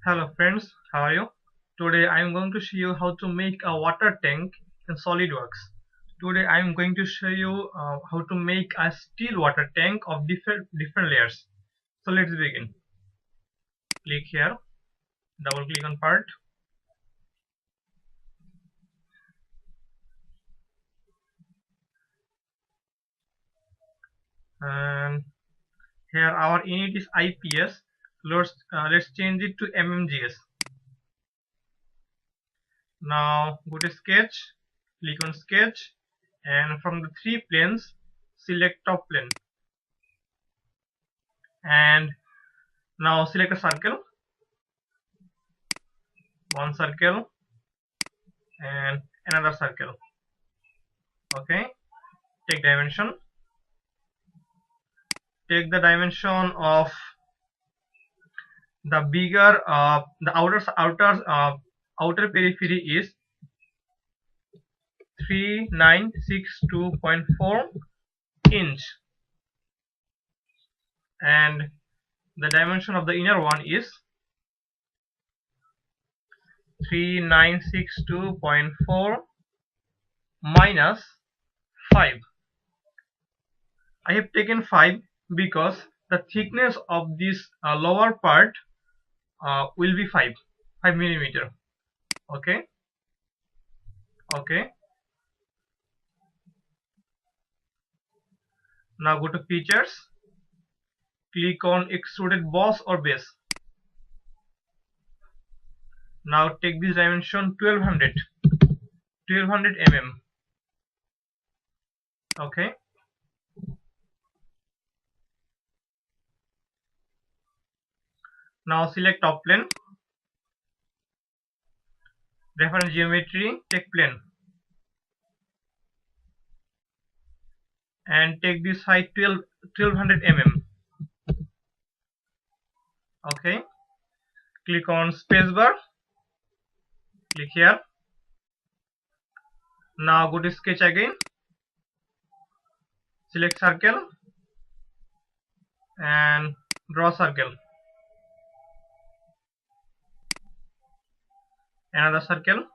Hello friends, how are you? Today I am going to show you how to make a water tank in Solidworks. Today I am going to show you how to make a steel water tank of different layers. So let's begin. Click here, double click on part, and here our unit is IPS. Let's change it to mmgs. Now go to sketch, click on sketch, and from the three planes select top plane, and now select a circle, one circle and another circle. Okay, take dimension, take the dimension of the bigger the outer periphery is 3962.4 inch, and the dimension of the inner one is 3962.4 minus 5. I have taken 5 because the thickness of this lower part will be 5 millimeter. Okay. Now go to features, click on extruded boss or base. Now take this dimension 1200 mm. Okay. Now select top plane, reference geometry, take plane, and take this height 1200 mm. Okay. Click on spacebar, click here. Now go to sketch again, select circle and draw circle, another circle,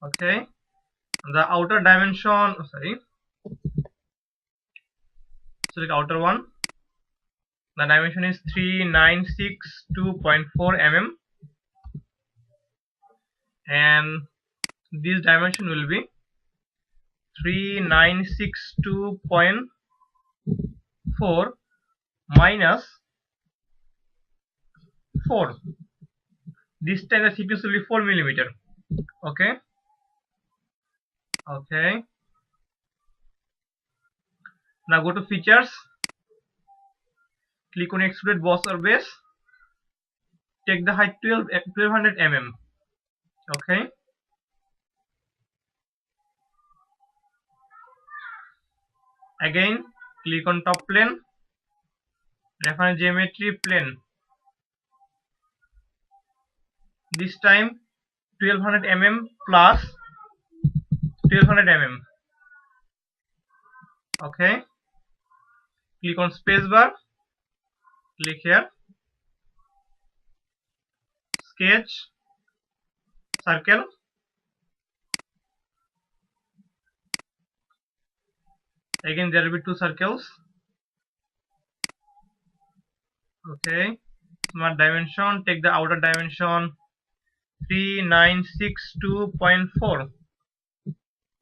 okay. The outer dimension, select outer one. The dimension is 3962.4 mm, and this dimension will be 3962.4 minus 4. This time the thickness will be 4 millimeter. Okay. Now go to features, click on extruded boss or base, take the height 1200 mm. Okay. Again click on top plane, reference geometry, plane. This time 1200 mm plus 1200 mm. Okay. Click on spacebar, click here, sketch, circle, again there will be 2 circles. Okay. Smart dimension, take the outer dimension 3962.4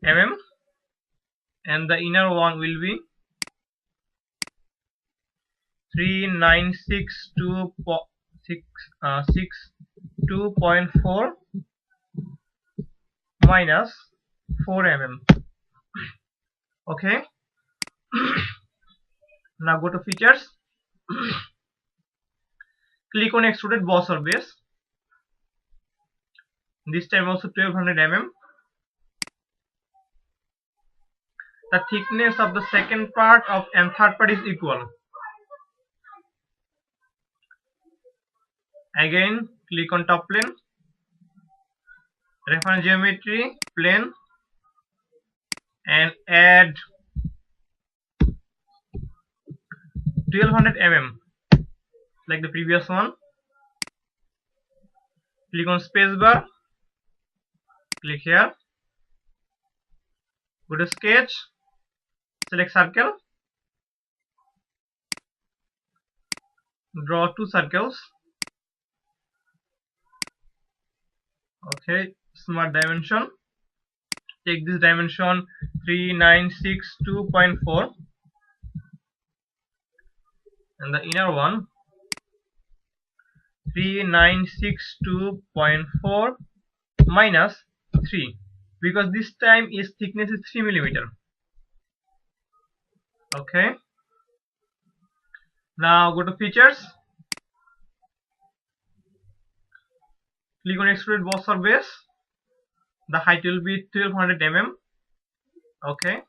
mm, and the inner one will be 3962.4 minus 4 mm. Okay. Now go to features, click on extruded boss or base, this time also 1200 mm. The thickness of the second part of and third part is equal. Again click on top plane, reference geometry, plane, and add 1200 mm like the previous one. Click on spacebar, click here, go to sketch, select circle, draw two circles. Okay, smart dimension, take this dimension 3962.4 and the inner one 3962.4 minus 3 because this time is thickness is 3 millimeter. Okay, now go to features, click on extrude boss or base, the height will be 1200 mm. Okay,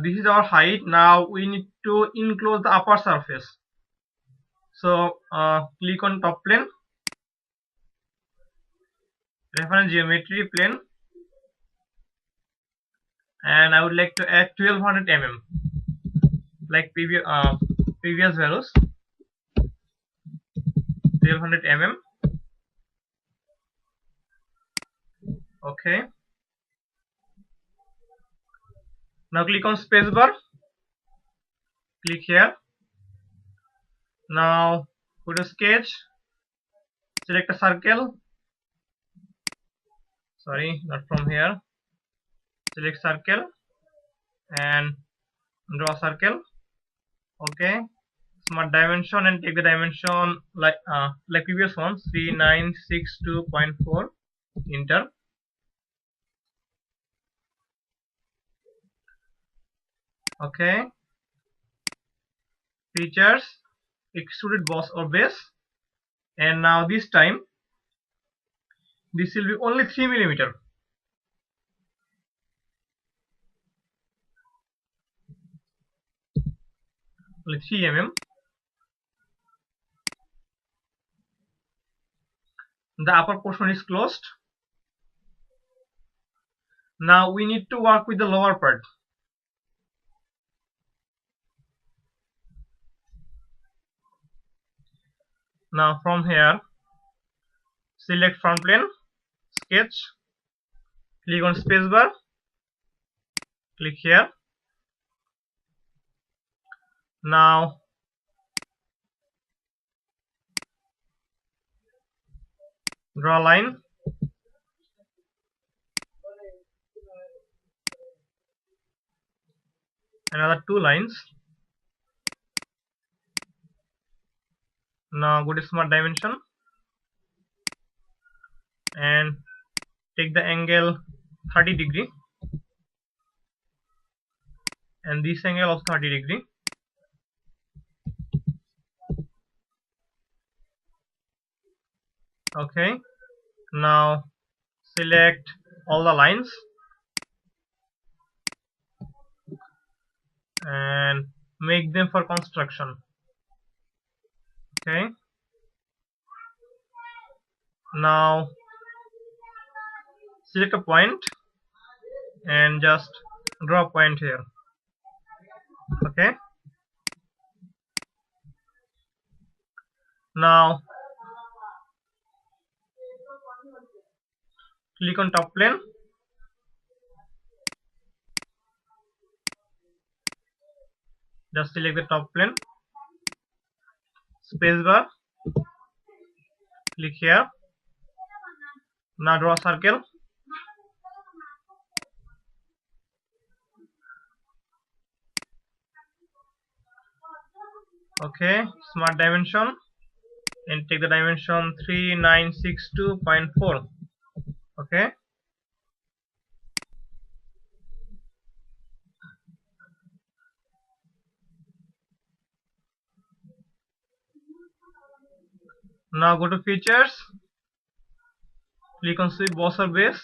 this is our height. Now we need to enclose the upper surface, so click on top plane, reference geometry plane, and I would like to add 1200 mm like previous values, 1200 mm. Okay, now click on spacebar, click here, now go to sketch, select a circle, sorry, not from here, select circle and draw a circle. Okay, smart dimension and take the dimension like previous one 3962.4, enter. Okay, features, extruded boss or base, and now this time this will be only 3 millimeter. Only 3 mm. The upper portion is closed. Now we need to work with the lower part. Now from here, select front plane, sketch, click on spacebar, click here. Now draw a line, another two lines. Now go to smart dimension and take the angle 30 degree and this angle of 30 degree. Okay, now select all the lines and make them for construction. Okay, now select a point and just draw a point here. Okay, now click on top plane, just select the top plane, spacebar, click here. Now draw a circle. Okay, smart dimension and take the dimension 3962.4. Okay, now go to features, click on sweep boss or base,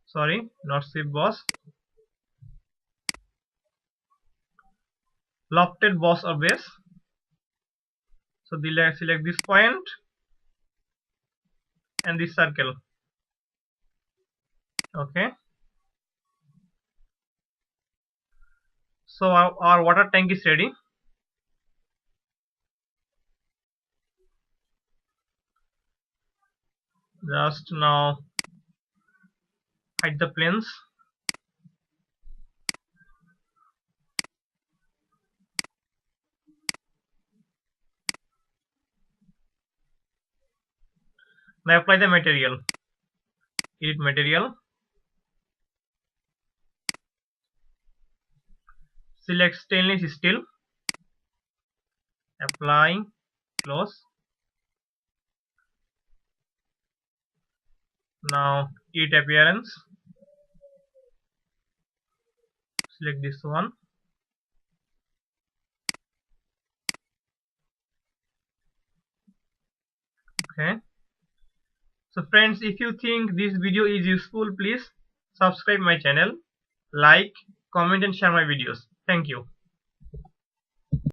sorry, not sweep boss, lofted boss or base. So select this point and this circle. Okay, so our water tank is ready. Just now hide the planes. Now apply the material. Edit material. Select stainless steel. Apply. Close. Now edit appearance. Select this one. Okay. So friends, if you think this video is useful, please subscribe my channel, like, comment and share my videos. Thank you.